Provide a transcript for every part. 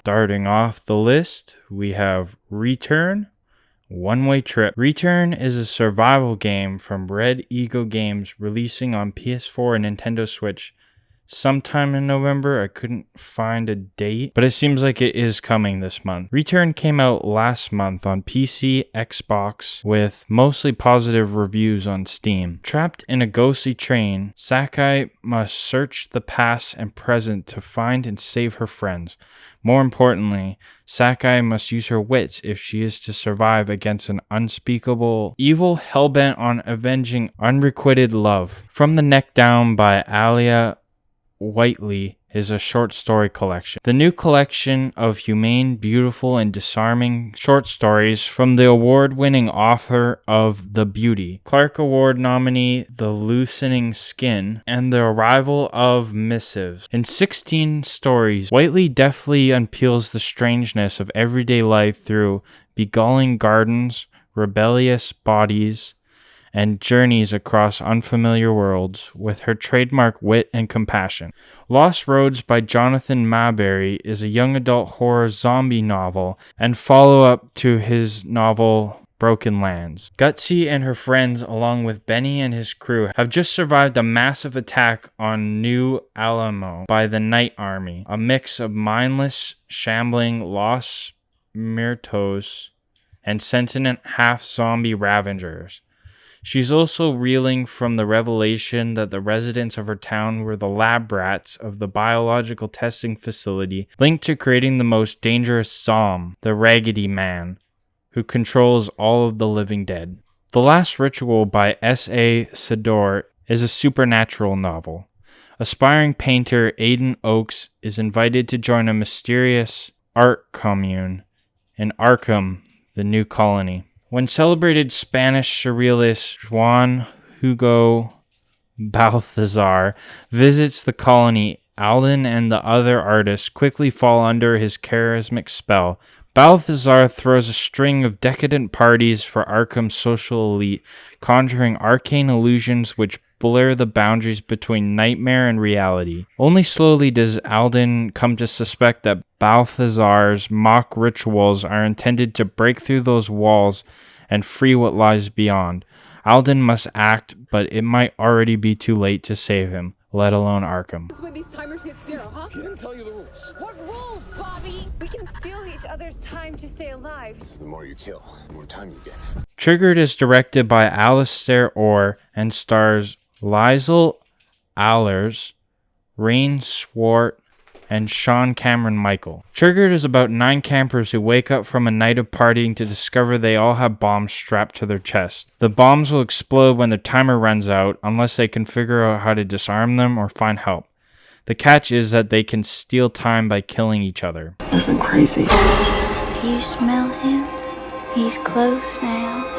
Starting off the list, we have Return, One-Way Trip. Return is a survival game from Red Eagle Games releasing on PS4 and Nintendo Switch sometime in November. I couldn't find a date, but it seems like it is coming this month. Return came out last month on PC, Xbox, with mostly positive reviews on Steam. Trapped in a ghostly train, Sakai must search the past and present to find and save her friends. More importantly, Sakai must use her wits if she is to survive against an unspeakable evil hellbent on avenging unrequited love. From the Neck Down by Alia Whiteley is a short story collection. The new collection of humane, beautiful, and disarming short stories from the award-winning author of The Beauty, Clark Award nominee The Loosening Skin, and The Arrival of Missives. In 16 stories, Whiteley deftly unpeels the strangeness of everyday life through beguiling gardens, rebellious bodies, and journeys across unfamiliar worlds with her trademark wit and compassion. Lost Rhodes by Jonathan Maberry is a young adult horror zombie novel and follow-up to his novel Broken Lands. Gutsy and her friends, along with Benny and his crew, have just survived a massive attack on New Alamo by the Night Army, a mix of mindless, shambling Los Muertos and sentient half-zombie ravagers. She's also reeling from the revelation that the residents of her town were the lab rats of the biological testing facility linked to creating the most dangerous Zom, the Raggedy Man, who controls all of the living dead. The Last Ritual by S.A. Sador is a supernatural novel. Aspiring painter Aidan Oakes is invited to join a mysterious art commune in Arkham, the new colony. When celebrated Spanish surrealist Juan Hugo Balthazar visits the colony, Alden and the other artists quickly fall under his charismatic spell. Balthazar throws a string of decadent parties for Arkham's social elite, conjuring arcane illusions which blur the boundaries between nightmare and reality. Only slowly does Alden come to suspect that Balthazar's mock rituals are intended to break through those walls and free what lies beyond. Alden must act, but it might already be too late to save him, let alone Arkham. When these timers hit zero, huh? He didn't tell you the rules. What rules, Bobby? We can steal each other's time to stay alive. So the more you kill, the more time you get. Triggered is directed by Alistair Orr and stars Liesl Allers, Rain Swart, and Sean Cameron Michael. Triggered is about 9 campers who wake up from a night of partying to discover they all have bombs strapped to their chest. The bombs will explode when their timer runs out unless they can figure out how to disarm them or find help. The catch is that they can steal time by killing each other. Isn't crazy. Do you smell him? He's close now.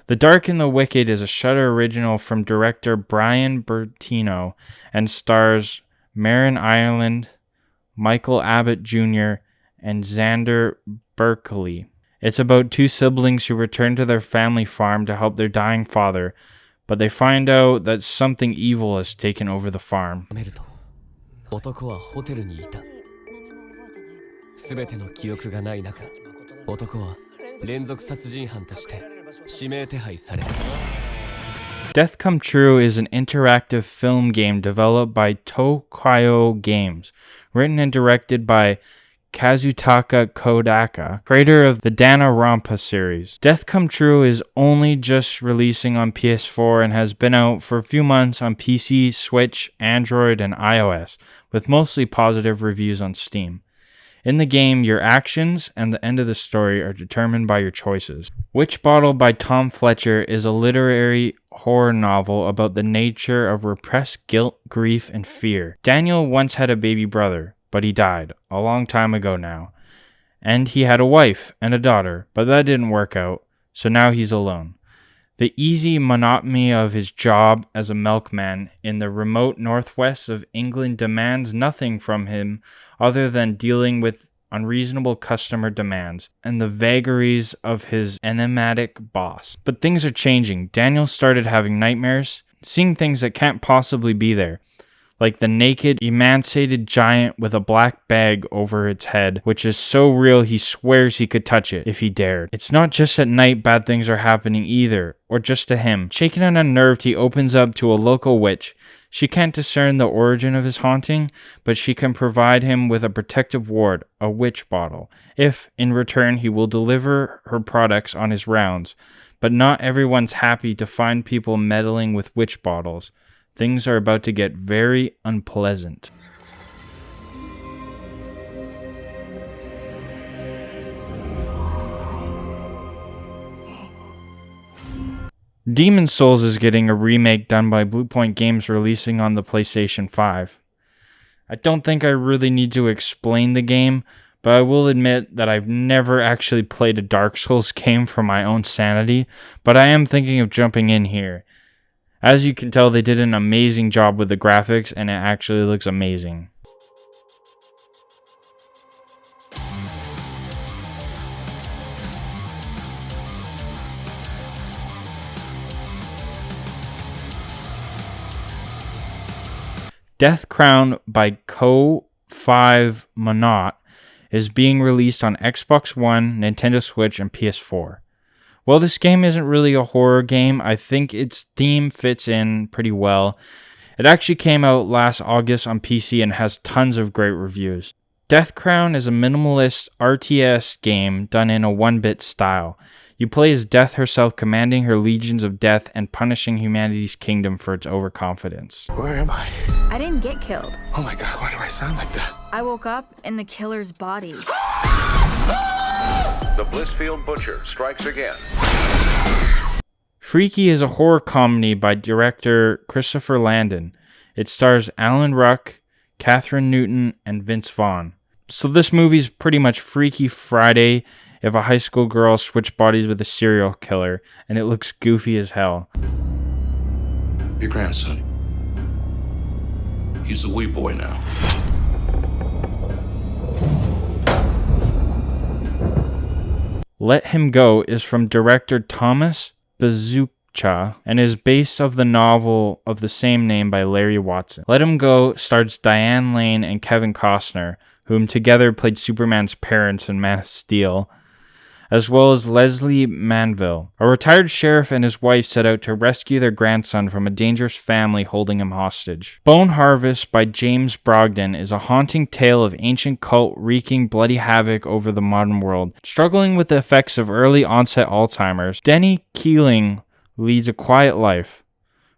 The Dark and the Wicked is a Shudder original from director Brian Bertino and stars Marin Ireland, Michael Abbott Jr., and Xander Berkeley. It's about 2 siblings who return to their family farm to help their dying father, but they find out that something evil has taken over the farm. 男はホテルにいた。すべての記憶がない中、男は連続殺人犯として指名手配された。 Death Come True is an interactive film game developed by Tokyo Games, written and directed by Kazutaka Kodaka, creator of the Danganronpa series. Death Come True is only just releasing on PS4 and has been out for a few months on PC, Switch, Android, and iOS, with mostly positive reviews on Steam. In the game, your actions and the end of the story are determined by your choices. Witch Bottle by Tom Fletcher is a literary horror novel about the nature of repressed guilt, grief, and fear. Daniel once had a baby brother, but he died, a long time ago now. And he had a wife and a daughter, but that didn't work out, so now he's alone. The easy monotony of his job as a milkman in the remote northwest of England demands nothing from him other than dealing with unreasonable customer demands and the vagaries of his enigmatic boss. But things are changing. Daniel started having nightmares, seeing things that can't possibly be there, like the naked, emaciated giant with a black bag over its head, which is so real he swears he could touch it if he dared. It's not just at night bad things are happening either, or just to him. Shaken and unnerved, he opens up to a local witch. She can't discern the origin of his haunting, but she can provide him with a protective ward, a witch bottle, if, in return, he will deliver her products on his rounds. But not everyone's happy to find people meddling with witch bottles. Things are about to get very unpleasant. Demon's Souls is getting a remake done by Bluepoint Games, releasing on the PlayStation 5. I don't think I really need to explain the game, but I will admit that I've never actually played a Dark Souls game for my own sanity, but I am thinking of jumping in here. As you can tell, they did an amazing job with the graphics, and it actually looks amazing. Death Crown by Co-5 Monot is being released on Xbox One, Nintendo Switch, and PS4. While this game isn't really a horror game, I think its theme fits in pretty well. It actually came out last August on PC and has tons of great reviews. Death Crown is a minimalist RTS game done in a 1-bit style. You play as Death herself, commanding her legions of death and punishing humanity's kingdom for its overconfidence. Where am I? I didn't get killed. Oh my god, why do I sound like that? I woke up in the killer's body. The Blissfield Butcher strikes again. Freaky is a horror comedy by director Christopher Landon. It stars Alan Ruck, Catherine Newton, and Vince Vaughn. So this movie's pretty much Freaky Friday if a high school girl switched bodies with a serial killer, and it looks goofy as hell. Your grandson. He's a wee boy now. Let Him Go is from director Thomas Bezucha and is based off the novel of the same name by Larry Watson. Let Him Go stars Diane Lane and Kevin Costner, whom together played Superman's parents in Man of Steel, as well as Leslie Manville. A retired sheriff and his wife set out to rescue their grandson from a dangerous family holding him hostage. Bone Harvest by James Brogdon is a haunting tale of ancient cult wreaking bloody havoc over the modern world. Struggling with the effects of early onset Alzheimer's, Denny Keeling leads a quiet life.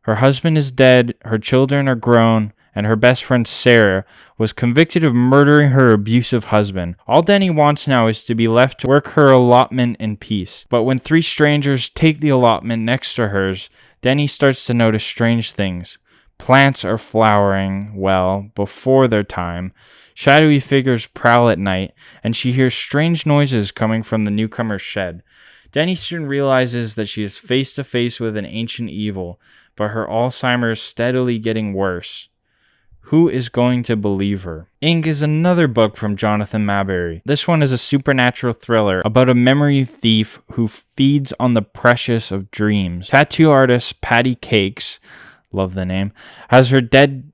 Her husband is dead, her children are grown, and her best friend Sarah was convicted of murdering her abusive husband. All Denny wants now is to be left to work her allotment in peace. But when 3 strangers take the allotment next to hers, Denny starts to notice strange things. Plants are flowering, well, before their time. Shadowy figures prowl at night, and she hears strange noises coming from the newcomer's shed. Denny soon realizes that she is face to face with an ancient evil, but her Alzheimer's steadily getting worse. Who is going to believe her? Ink is another book from Jonathan Maberry. This one is a supernatural thriller about a memory thief who feeds on the precious of dreams. Tattoo artist Patty Cakes, love the name, has her dead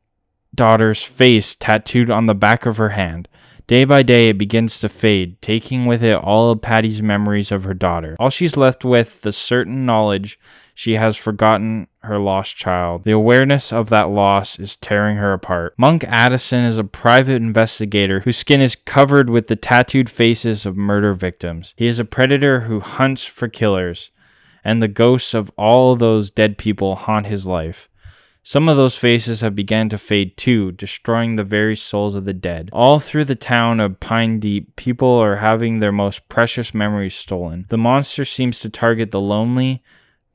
daughter's face tattooed on the back of her hand. Day by day, it begins to fade, taking with it all of Patty's memories of her daughter. All she's left with the certain knowledge she has forgotten her lost child. The awareness of that loss is tearing her apart. Monk Addison is a private investigator whose skin is covered with the tattooed faces of murder victims. He is a predator who hunts for killers, and the ghosts of all those dead people haunt his life. Some of those faces have begun to fade too, destroying the very souls of the dead. All through the town of Pine Deep, people are having their most precious memories stolen. The monster seems to target the lonely,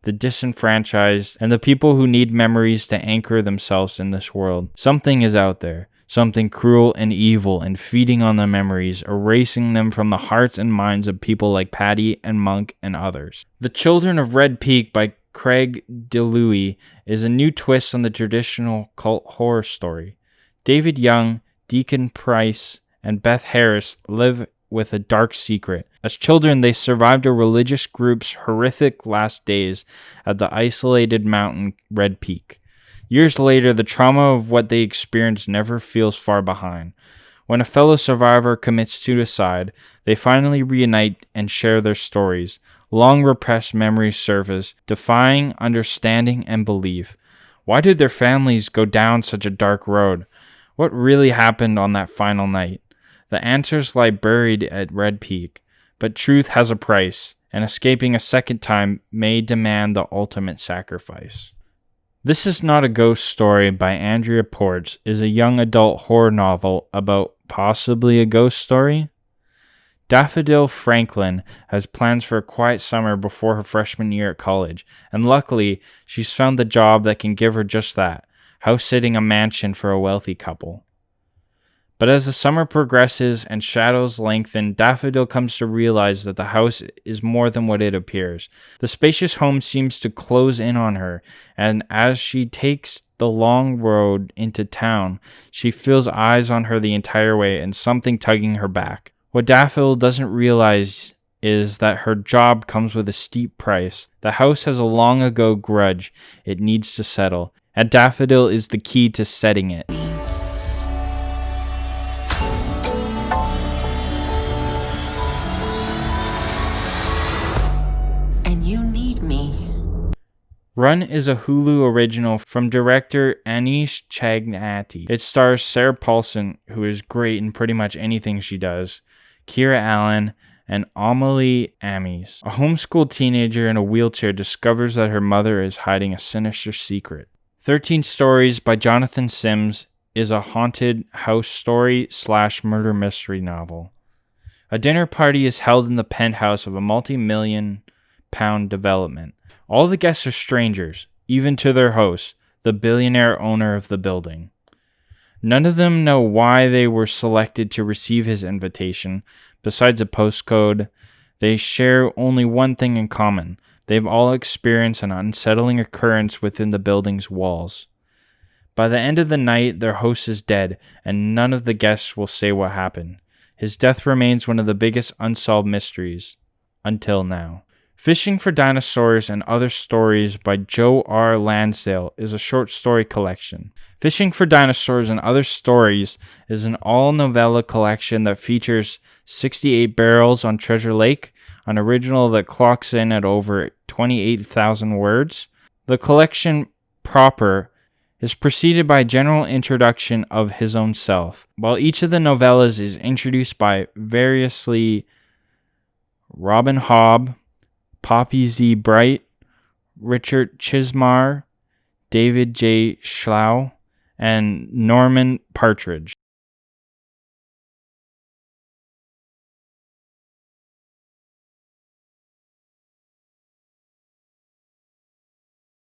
the disenfranchised, and the people who need memories to anchor themselves in this world. Something is out there, something cruel and evil, and feeding on the memories, erasing them from the hearts and minds of people like Patty and Monk and others. The Children of Red Peak by Craig DeLuey is a new twist on the traditional cult horror story. David Young, Deacon Price, and Beth Harris live with a dark secret. As children, they survived a religious group's horrific last days at the isolated mountain Red Peak. Years later, the trauma of what they experienced never feels far behind. When a fellow survivor commits suicide, they finally reunite and share their stories. Long repressed memories surface, defying understanding and belief. Why did their families go down such a dark road? What really happened on that final night? The answers lie buried at Red Peak, but truth has a price, and escaping a second time may demand the ultimate sacrifice. This Is Not a Ghost Story by Andrea Ports is a young adult horror novel about possibly a ghost story. Daffodil Franklin has plans for a quiet summer before her freshman year at college, and luckily, she's found the job that can give her just that, house-sitting a mansion for a wealthy couple. But as the summer progresses and shadows lengthen, Daffodil comes to realize that the house is more than what it appears. The spacious home seems to close in on her, and as she takes the long road into town, she feels eyes on her the entire way and something tugging her back. What Daffodil doesn't realize is that her job comes with a steep price. The house has a long ago grudge it needs to settle, and Daffodil is the key to setting it. Run is a Hulu original from director Anish Chagnati. It stars Sarah Paulson, who is great in pretty much anything she does, Kira Allen, and Amelie Amis. A homeschooled teenager in a wheelchair discovers that her mother is hiding a sinister secret. 13 Stories by Jonathan Sims is a haunted house story / murder mystery novel. A dinner party is held in the penthouse of a multi-million-pound development. All the guests are strangers, even to their host, the billionaire owner of the building. None of them know why they were selected to receive his invitation. Besides a postcode, they share only one thing in common. They've all experienced an unsettling occurrence within the building's walls. By the end of the night, their host is dead, and none of the guests will say what happened. His death remains one of the biggest unsolved mysteries, until now. Fishing for Dinosaurs and Other Stories by Joe R. Lansdale is a short story collection. Fishing for Dinosaurs and Other Stories is an all-novella collection that features 68 barrels on Treasure Lake, an original that clocks in at over 28,000 words. The collection proper is preceded by a general introduction of his own self, while each of the novellas is introduced by variously Robin Hobb, Poppy Z. Bright, Richard Chismar, David J. Schlau, and Norman Partridge.